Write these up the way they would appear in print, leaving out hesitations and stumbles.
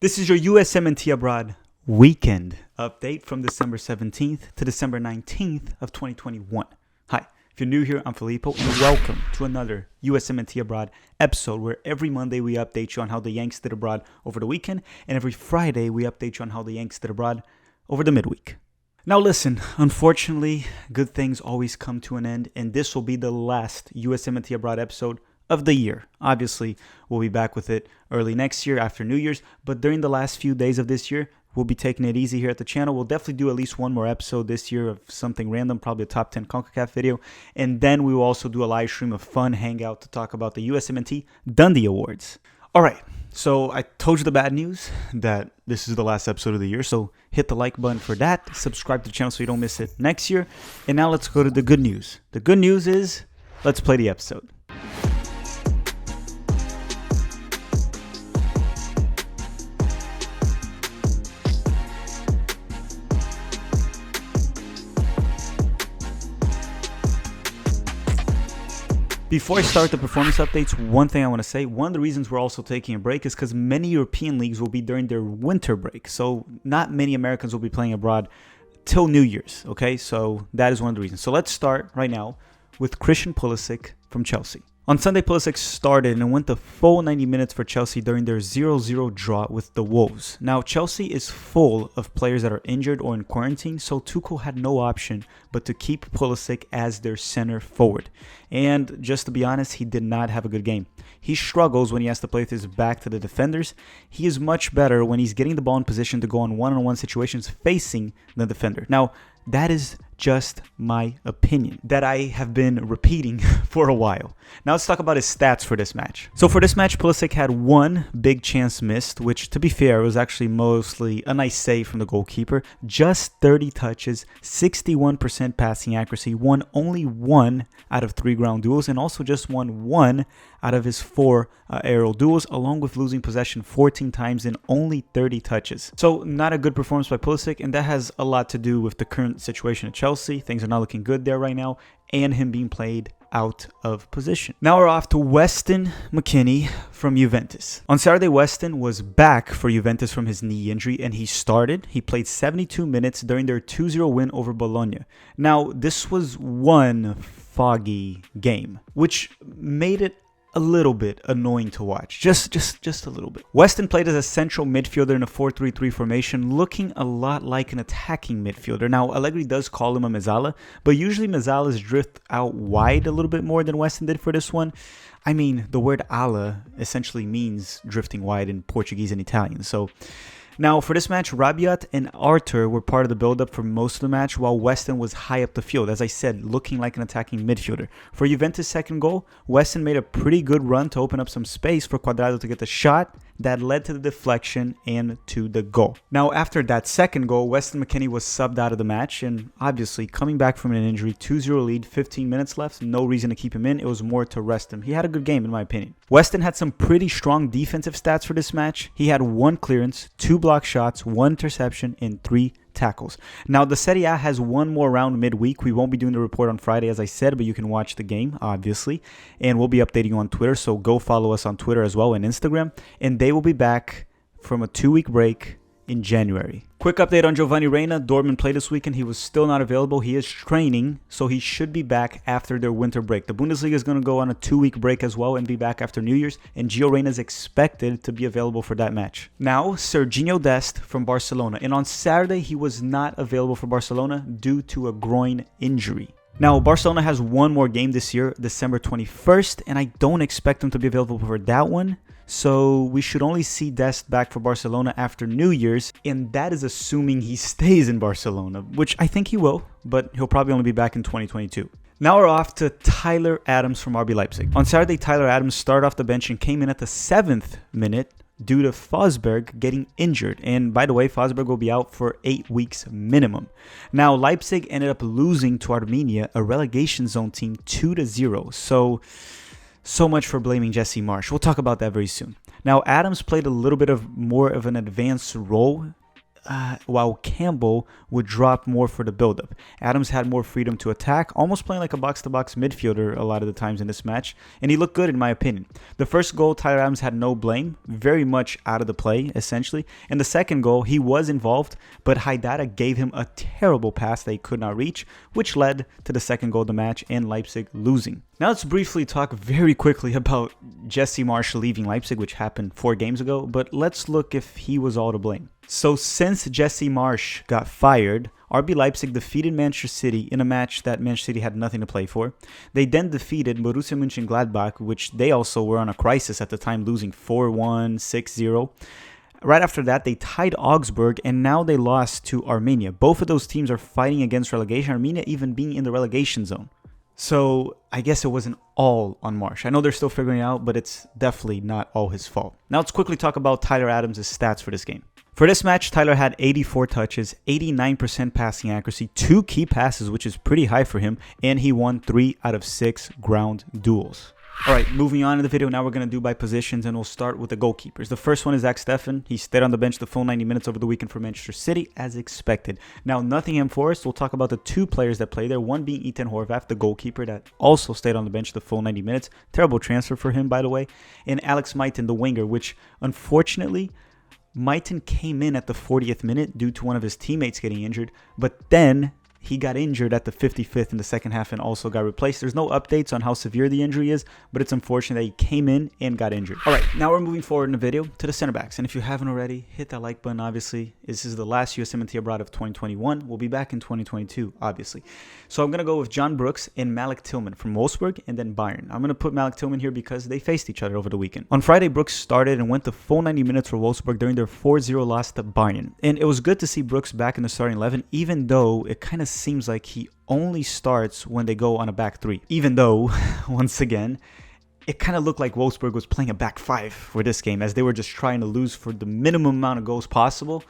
This is your USMNT Abroad weekend update from December 17th to December 19th of 2021. Hi, if you're new here, I'm Filippo, and welcome to another USMNT Abroad episode where every Monday we update you on how the Yanks did abroad over the weekend, and every Friday we update you on how the Yanks did abroad over the midweek. Now listen, unfortunately, good things always come to an end, and this will be the last USMNT Abroad episode of the year. Obviously, we'll be back with it early next year after New Year's, but during the last few days of this year, we'll be taking it easy here at the channel. We'll definitely do at least one more episode this year of something random, probably a top 10 CONCACAF video, and then we will also do a live stream of fun hangout to talk about the USMNT Dundee Awards. All right, so I told you the bad news that this is the last episode of the year, so hit the like button for that, subscribe to the channel so you don't miss it next year, and now let's go to the good news. The good news is, let's play the episode. Before I start the performance updates, one thing I want to say, one of the reasons we're also taking a break is because many European leagues will be during their winter break. So not many Americans will be playing abroad till New Year's, okay? So that is one of the reasons. So let's start right now with Christian Pulisic from Chelsea. On Sunday, Pulisic started and went the full 90 minutes for Chelsea during their 0-0 draw with the Wolves. Now, Chelsea is full of players that are injured or in quarantine, so Tuchel had no option but to keep Pulisic as their center forward. And just to be honest, he did not have a good game. He struggles when he has to play with his back to the defenders. He is much better when he's getting the ball in position to go on one-on-one situations facing the defender. Now, that is just my opinion that I have been repeating for a while. Now let's talk about his stats for this match. So for this match, Pulisic had one big chance missed, which to be fair was actually mostly a nice save from the goalkeeper. Just 30 touches, 61% passing accuracy, won only 1 out of 3 ground duels, and also just won 1 out of his 4 aerial duels, along with losing possession 14 times in only 30 touches. So not a good performance by Pulisic, and that has a lot to do with the current situation at Chelsea. Things are not looking good there right now, and him being played out of position. Now we're off to Weston Mckennie from Juventus. On Saturday, Weston was back for Juventus from his knee injury, and he started. He played 72 minutes during their 2-0 win over Bologna. Now, this was one foggy game, which made it a little bit annoying to watch, just a little bit. Weston played as a central midfielder in a 4-3-3 formation, looking a lot like an attacking midfielder. Now, Allegri does call him a mezzala, but usually mezzalas drift out wide a little bit more than Weston did for this one. I mean, the word ala essentially means drifting wide in Portuguese and Italian, so... Now, for this match, Rabiot and Arthur were part of the build-up for most of the match, while Weston was high up the field, as I said, looking like an attacking midfielder. For Juventus' second goal, Weston made a pretty good run to open up some space for Cuadrado to get the shot that led to the deflection and to the goal. Now, after that second goal, Weston Mckennie was subbed out of the match, and obviously, coming back from an injury, 2-0 lead, 15 minutes left, no reason to keep him in. It was more to rest him. He had a good game, in my opinion. Weston had some pretty strong defensive stats for this match. He had 1 clearance, 2 block shots, 1 interception, and 3 tackles. Now, the Serie A has one more round midweek. We won't be doing the report on Friday, as I said, but you can watch the game, obviously. And we'll be updating you on Twitter, so go follow us on Twitter as well and Instagram. And they will be back from a 2-week break in January. Quick update on Gio Reyna. Dortmund played this weekend. He was still not available. He is training, so he should be back after their winter break. The Bundesliga is going to go on a 2-week break as well and be back after New Year's, and Gio Reyna is expected to be available for that match. Now, Serginho Dest from Barcelona, and on Saturday he was not available for Barcelona due to a groin injury. Now, Barcelona has one more game this year, December 21st, and I don't expect him to be available for that one. So we should only see Dest back for Barcelona after New Year's, and that is assuming he stays in Barcelona, which I think he will, but he'll probably only be back in 2022. Now we're off to Tyler Adams from RB Leipzig. On Saturday, Tyler Adams started off the bench and came in at the 7th minute due to Fauxbacks getting injured. And by the way, Fauxbacks will be out for 8 weeks minimum. Now, Leipzig ended up losing to Arminia, a relegation zone team, 2-0. So much for blaming Jesse Marsch. We'll talk about that very soon. Now, Adams played a little bit more of an advanced role while Campbell would drop more for the build-up. Adams had more freedom to attack, almost playing like a box-to-box midfielder a lot of the times in this match, and he looked good in my opinion. The first goal, Tyler Adams had no blame, very much out of the play, essentially. And the second goal, he was involved, but Haidara gave him a terrible pass that he could not reach, which led to the second goal of the match and Leipzig losing. Now let's briefly talk very quickly about Jesse Marsch leaving Leipzig, which happened 4 games ago, but let's look if he was all to blame. So since Jesse Marsch got fired, RB Leipzig defeated Manchester City in a match that Manchester City had nothing to play for. They then defeated Borussia Mönchengladbach, which they also were on a crisis at the time, losing 4-1, 6-0. Right after that, they tied Augsburg, and now they lost to Armenia. Both of those teams are fighting against relegation, Armenia even being in the relegation zone. So I guess it wasn't all on Marsch. I know they're still figuring it out, but it's definitely not all his fault. Now let's quickly talk about Tyler Adams' stats for this game. For this match, Tyler had 84 touches, 89% passing accuracy, 2 key passes, which is pretty high for him, and he won 3 out of 6 ground duels. Alright, moving on in the video, now we're going to do by positions, and we'll start with the goalkeepers. The first one is Zach Steffen. He stayed on the bench the full 90 minutes over the weekend for Manchester City, as expected. Now, Nottingham Forest, we'll talk about the 2 players that play there, one being Ethan Horvath, the goalkeeper that also stayed on the bench the full 90 minutes. Terrible transfer for him, by the way. And Alex Maiton, the winger, which, unfortunately, Maiton came in at the 40th minute due to one of his teammates getting injured, but then he got injured at the 55th in the second half and also got replaced. There's no updates on how severe the injury is, but it's unfortunate that he came in and got injured. All right, now we're moving forward in the video to the center backs. And if you haven't already, hit that like button, obviously. This is the last USMNT abroad of 2021. We'll be back in 2022, obviously. So I'm going to go with John Brooks and Malik Tillman from Wolfsburg and then Bayern. I'm going to put Malik Tillman here because they faced each other over the weekend. On Friday, Brooks started and went the full 90 minutes for Wolfsburg during their 4-0 loss to Bayern. And it was good to see Brooks back in the starting 11, even though it kind of seems like he only starts when they go on a back 3. Even though, once again, it kind of looked like Wolfsburg was playing a back 5 for this game, as they were just trying to lose for the minimum amount of goals possible,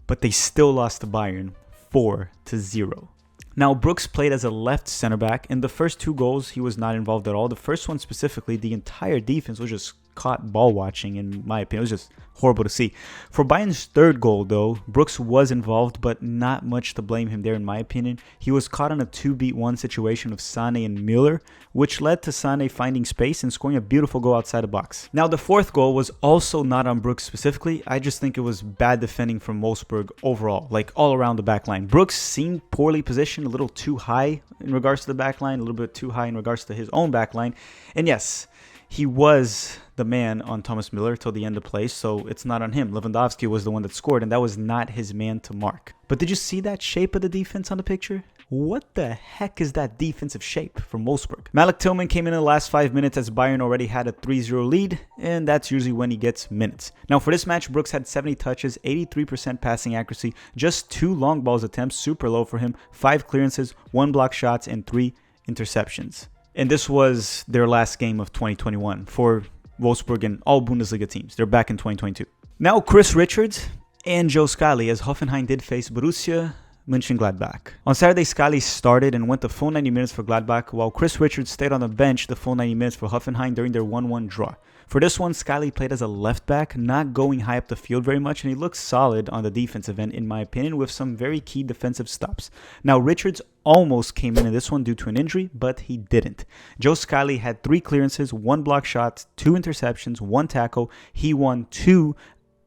but they still lost to Bayern 4-0. Now, Brooks played as a left center back. In the first 2 goals, he was not involved at all. The first one specifically, the entire defense was just caught ball watching, in my opinion. It was just horrible to see. For Bayern's third goal, though, Brooks was involved, but not much to blame him there, in my opinion. He was caught in a 2-beat-1 situation of Sané and Müller, which led to Sané finding space and scoring a beautiful goal outside the box. Now, the fourth goal was also not on Brooks specifically. I just think it was bad defending from Wolfsburg overall, like all around the back line. Brooks seemed poorly positioned, a little too high in regards to the back line, a little bit too high in regards to his own back line. And yes, he was the man on Thomas Müller till the end of play, so it's not on him. Lewandowski was the one that scored, and that was not his man to mark. But did you see that shape of the defense on the picture? What the heck is that defensive shape from Wolfsburg? Malik Tillman came in the last 5 minutes as Bayern already had a 3-0 lead, and that's usually when he gets minutes. Now for this match, Brooks had 70 touches, 83% passing accuracy, just 2 long balls attempts, super low for him, 5 clearances, 1 block shots, and 3 interceptions. And this was their last game of 2021 for Wolfsburg and all Bundesliga teams. They're back in 2022. Now Chris Richards and Joe Scally, as Hoffenheim did face Borussia Mönchengladbach. On Saturday, Scally started and went the full 90 minutes for Gladbach, while Chris Richards stayed on the bench the full 90 minutes for Hoffenheim during their 1-1 draw. For this one, Scally played as a left back, not going high up the field very much, and he looked solid on the defensive end, in my opinion, with some very key defensive stops. Now, Richards almost came in this one due to an injury, but he didn't. Joe Scally had 3 clearances, 1 block shot, 2 interceptions, 1 tackle. He won 2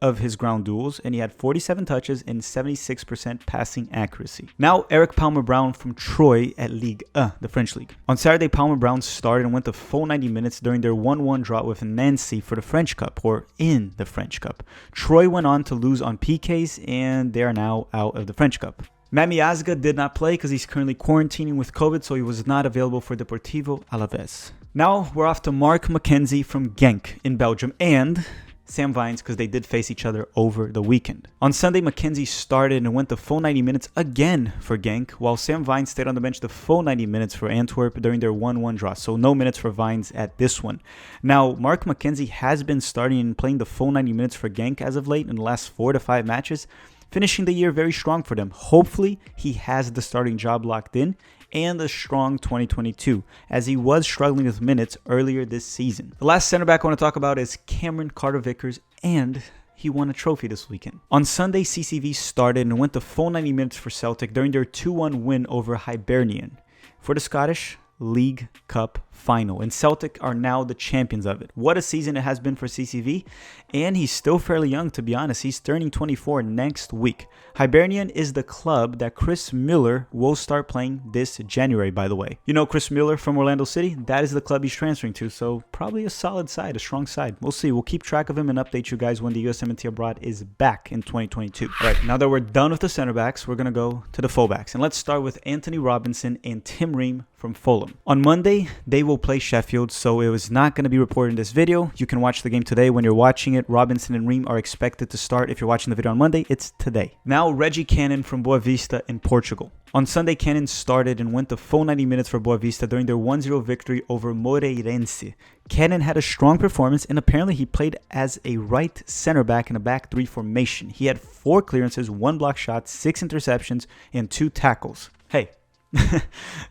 of his ground duels, and he had 47 touches and 76% passing accuracy. Now, Eric Palmer-Brown from Troyes at Ligue 1, the French league. On Saturday, Palmer-Brown started and went the full 90 minutes during their 1-1 draw with Nancy for the French Cup, or in the French Cup. Troyes went on to lose on PKs, and they are now out of the French Cup. Matt Miazga did not play because he's currently quarantining with COVID, so he was not available for Deportivo Alavés. Now, we're off to Mark McKenzie from Genk in Belgium, and Sam Vines, because they did face each other over the weekend. On Sunday, McKenzie started and went the full 90 minutes again for Genk, while Sam Vines stayed on the bench the full 90 minutes for Antwerp during their 1-1 draw, so no minutes for Vines at this one. Now, Mark McKenzie has been starting and playing the full 90 minutes for Genk as of late in the last 4 to 5 matches, finishing the year very strong for them. Hopefully, he has the starting job locked in and a strong 2022, as he was struggling with minutes earlier this season. The last center back I want to talk about is Cameron Carter-Vickers, and he won a trophy this weekend. On Sunday, CCV started and went the full 90 minutes for Celtic during their 2-1 win over Hibernian for the Scottish League Cup final, and Celtic are now the champions of it. What a season it has been for CCV, and he's still fairly young, to be honest. He's turning 24 next week. Hibernian is the club that Chris Miller will start playing this January, by the way. You know Chris Miller from Orlando City? That is the club he's transferring to, so probably a solid side, a strong side. We'll see. We'll keep track of him and update you guys when the USMNT abroad is back in 2022. All right, now that we're done with the center backs, we're going to go to the fullbacks, and let's start with Anthony Robinson and Tim Ream from Fulham. On Monday, they will play Sheffield, so it was not going to be reported in this video. You can watch the game today when you're watching it. Robinson and Ream are expected to start. If you're watching the video on Monday, it's today. Now, Reggie Cannon from Boa Vista in Portugal. On Sunday, Cannon started and went the full 90 minutes for Boa Vista during their 1-0 victory over Moreirense. Cannon had a strong performance, and apparently he played as a right center back in a back three formation. He had 4 clearances, 1 block shot, 6 interceptions, and 2 tackles. Hey,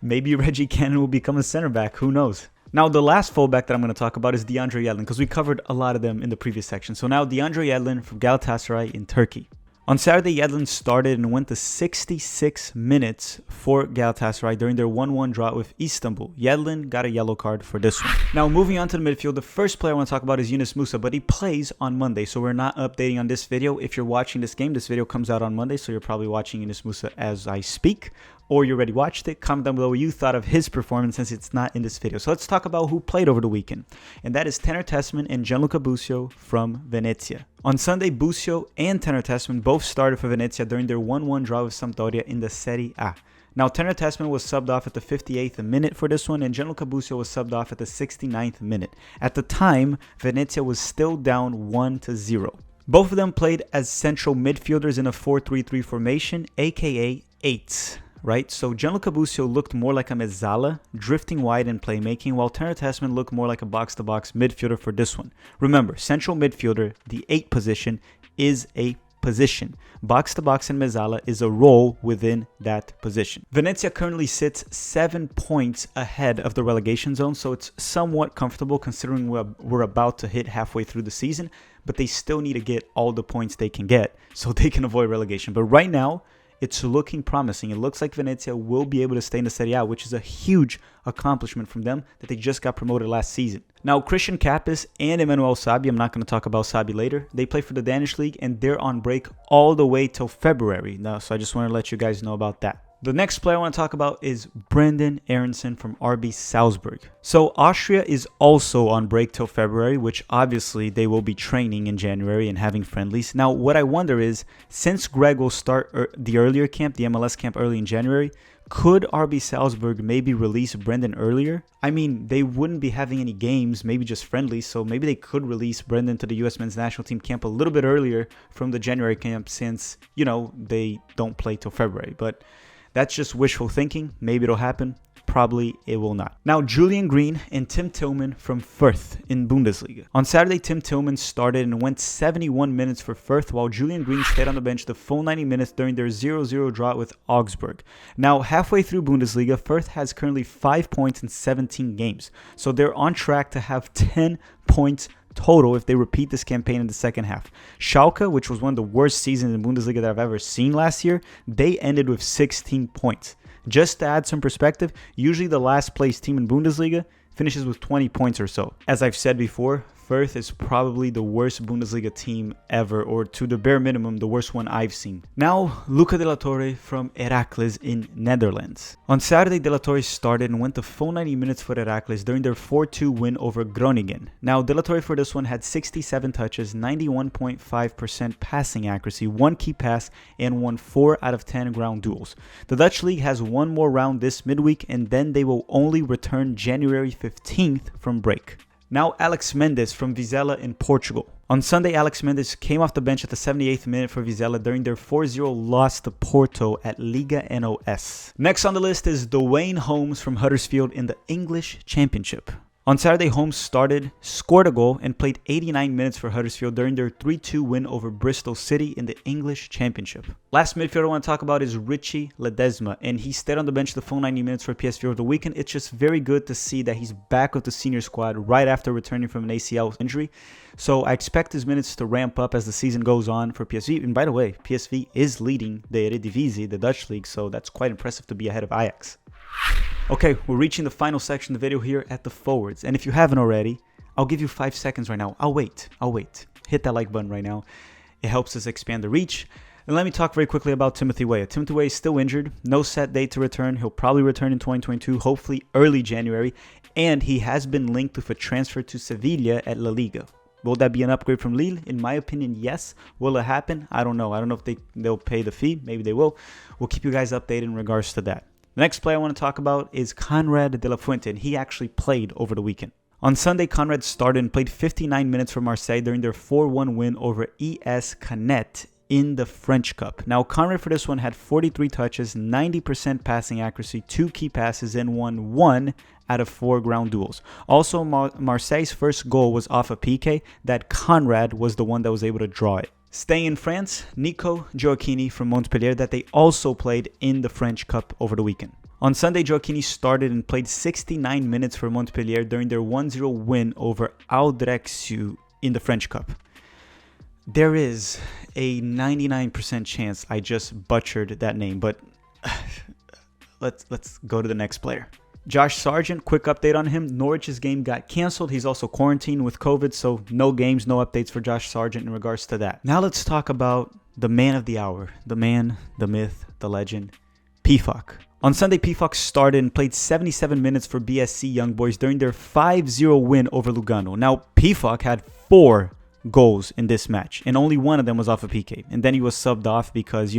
maybe Reggie Cannon will become a center back. Who knows? Now, the last fullback that I'm going to talk about is DeAndre Yedlin, because we covered a lot of them in the previous section. So now DeAndre Yedlin from Galatasaray in Turkey. On Saturday, Yedlin started and went the 66 minutes for Galatasaray during their 1-1 draw with Istanbul. Yedlin got a yellow card for this one. Now, moving on to the midfield, the first player I want to talk about is Yunus Musah, but he plays on Monday, so we're not updating on this video. If you're watching this game, this video comes out on Monday, so you're probably watching Yunus Musah as I speak, or you already watched it. Comment down below what you thought of his performance since it's not in this video. So let's talk about who played over the weekend, and that is Tanner Tessman and Gianluca Busio from Venezia. On Sunday, Busio and Tanner Tessman both started for Venezia during their 1-1 draw with Sampdoria in the Serie A. Now, Tanner Tessman was subbed off at the 58th minute for this one, and Gianluca Busio was subbed off at the 69th minute. At the time, Venezia was still down 1-0. Both of them played as central midfielders in a 4-3-3 formation, aka 8. Right, so Gianluca Busio looked more like a mezzala, drifting wide and playmaking, while Tanner Tessman looked more like a box-to-box midfielder for this one. Remember, central midfielder, the 8 position, is a position. Box-to-box and mezzala is a role within that position. Venezia currently sits 7 points ahead of the relegation zone, so it's somewhat comfortable considering we're about to hit halfway through the season, but they still need to get all the points they can get so they can avoid relegation. But right now, it's looking promising. It looks like Venezia will be able to stay in the Serie A, which is a huge accomplishment from them that they just got promoted last season. Now, Christian Kapis and Emmanuel Sabi, I'm not going to talk about Sabi later, they play for the Danish League and they're on break all the way till February. Now, so I just want to let you guys know about that. The next player I want to talk about is Brenden Aaronson from RB Salzburg. So Austria is also on break till February, which obviously they will be training in January and having friendlies. Now, what I wonder is, since Greg will start the earlier camp, the MLS camp early in January, could RB Salzburg maybe release Brenden earlier? I mean, they wouldn't be having any games, maybe just friendlies, so maybe they could release Brenden to the US men's national team camp a little bit earlier from the January camp since, you know, they don't play till February. But that's just wishful thinking. Maybe it'll happen. Probably it will not. Now, Julian Green and Tim Tillman from Fürth in Bundesliga. On Saturday, Tim Tillman started and went 71 minutes for Fürth, while Julian Green stayed on the bench the full 90 minutes during their 0-0 draw with Augsburg. Now, halfway through Bundesliga, Fürth has currently 5 points in 17 games. So they're on track to have 10 points total if they repeat this campaign in the second half. Schalke, which was one of the worst seasons in Bundesliga that I've ever seen last year, they ended with 16 points. Just to add some perspective, usually the last place team in Bundesliga finishes with 20 points or so. As I've said before, Fürth is probably the worst Bundesliga team ever, or to the bare minimum, the worst one I've seen. Now, Luca de la Torre from Heracles in Netherlands. On Saturday, de la Torre started and went the full 90 minutes for Heracles during their 4-2 win over Groningen. Now, de la Torre for this one had 67 touches, 91.5% passing accuracy, 1 key pass, and won 4 out of 10 ground duels. The Dutch league has one more round this midweek, and then they will only return January 15th from break. Now, Alex Mendes from Vizela in Portugal. On Sunday, Alex Mendes came off the bench at the 78th minute for Vizela during their 4-0 loss to Porto at Liga NOS. Next on the list is Dwayne Holmes from Huddersfield in the English Championship. On Saturday, Holmes started, scored a goal, and played 89 minutes for Huddersfield during their 3-2 win over Bristol City in the English Championship. Last midfielder I want to talk about is Richie Ledezma, and he stayed on the bench the full 90 minutes for PSV over the weekend. It's just very good to see that he's back with the senior squad right after returning from an ACL injury. So I expect his minutes to ramp up as the season goes on for PSV. And by the way, PSV is leading the Eredivisie, the Dutch league, so that's quite impressive to be ahead of Ajax. Okay, we're reaching the final section of the video here at the forwards. And if you haven't already, I'll give you 5 seconds right now. I'll wait. Hit that like button right now. It helps us expand the reach. And let me talk very quickly about Timothy Weah. Timothy Weah is still injured. No set date to return. He'll probably return in 2022, hopefully early January. And he has been linked with a transfer to Sevilla at La Liga. Will that be an upgrade from Lille? In my opinion, yes. Will it happen? I don't know. I don't know if they'll pay the fee. Maybe they will. We'll keep you guys updated in regards to that. The next player I want to talk about is Conrad de la Fuente, and he actually played over the weekend. On Sunday, Conrad started and played 59 minutes for Marseille during their 4-1 win over ES Canet in the French Cup. Now, Conrad for this one had 43 touches, 90% passing accuracy, 2 key passes, and won 1 out of 4 ground duels. Also, Marseille's first goal was off a PK that Conrad was the one that was able to draw it. Staying in France, Nico Gioacchini from Montpellier that they also played in the French Cup over the weekend. On Sunday, Gioacchini started and played 69 minutes for Montpellier during their 1-0 win over Aldrexu in the French Cup. There is a 99% chance I just butchered that name, but let's go to the next player. Josh Sargent, quick update on him. Norwich's game got canceled. He's also quarantined with COVID, so no games, no updates for Josh Sargent in regards to that. Now let's talk about the man of the hour, the man, the myth, the legend, Pefok. On Sunday, Pefok started and played 77 minutes for BSC Young Boys during their 5-0 win over Lugano. Now, Pefok had 4 goals in this match, and only one of them was off a PK. And then he was subbed off because,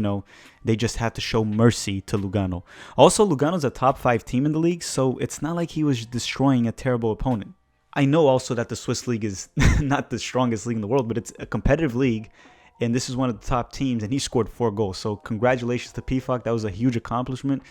they just had to show mercy to Lugano. Also, Lugano's a top 5 team in the league, so it's not like he was destroying a terrible opponent. I know also that the Swiss league is not the strongest league in the world, but it's a competitive league, and this is one of the top teams, and he scored 4 goals. So congratulations to Pefok. That was a huge accomplishment.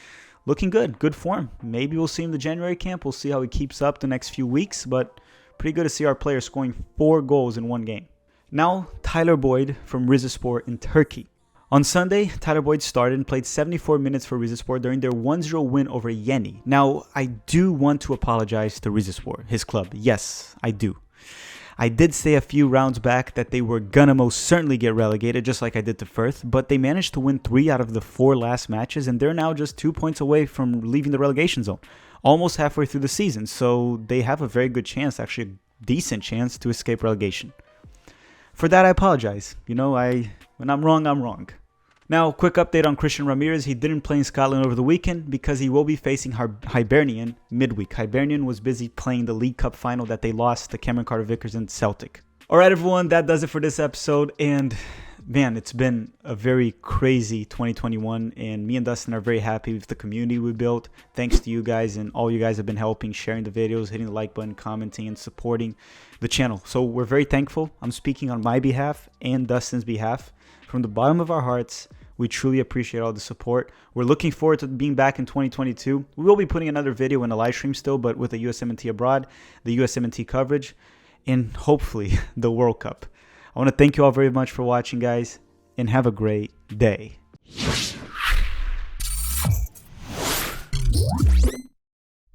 Looking good form. Maybe we'll see him in the January camp. We'll see how he keeps up the next few weeks, but pretty good to see our player scoring 4 goals in one game. Now, Tyler Boyd from Rizespor in Turkey. On Sunday, Tyler Boyd started and played 74 minutes for Rizespor during their 1-0 win over Yeni. Now, I do want to apologize to Rizespor, his club. Yes, I do. I did say a few rounds back that they were gonna most certainly get relegated, just like I did to Firth, but they managed to win 3 out of the 4 last matches, and they're now just 2 points away from leaving the relegation zone, almost halfway through the season, so they have a very good chance, actually a decent chance, to escape relegation. For that, I apologize. When I'm wrong, I'm wrong. Now, quick update on Christian Ramirez. He didn't play in Scotland over the weekend because he will be facing Hibernian midweek. Hibernian was busy playing the League Cup final that they lost to Cameron Carter-Vickers and Celtic. All right, everyone, that does it for this episode. And man, it's been a very crazy 2021, and me and Dustin are very happy with the community we built. Thanks to you guys, and all you guys have been helping, sharing the videos, hitting the like button, commenting, and supporting the channel. So we're very thankful. I'm speaking on my behalf and Dustin's behalf. From the bottom of our hearts, we truly appreciate all the support. We're looking forward to being back in 2022. We will be putting another video in a live stream still, but with the USMNT abroad, the USMNT coverage, and hopefully the World Cup. I want to thank you all very much for watching, guys, and have a great day.